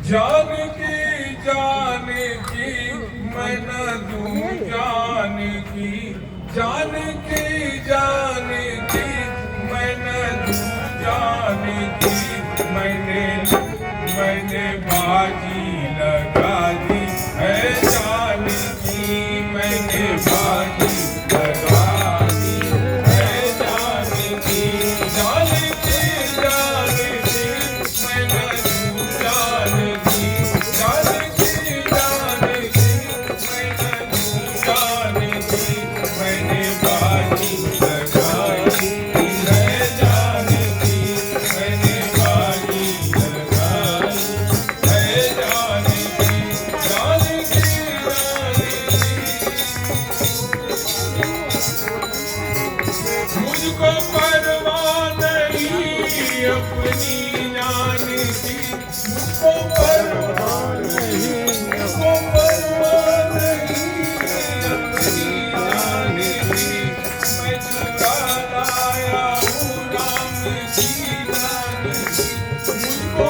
जानकी जानकी मैं न दूं जानकी, जानकी जानकी मैं न दूं जानकी। मैंने बाजी लगा दी है जानकी, मैंने बाजी लगा दी है जानकी। जानकी जानकी मैं न दूं जानकी, जानकी जानकी मैं न दूं जानकी। मैंने बाजी लगाई है जानकी, मैंने बाजी लगाई है जानकी। जानकी मुझको परवाह नहीं अपनी जान की, मुझको परवाह नहीं, मुझको परवाह नहीं अपनी जान की। मैं चुरा लाया हूँ राम की जान की, मुझको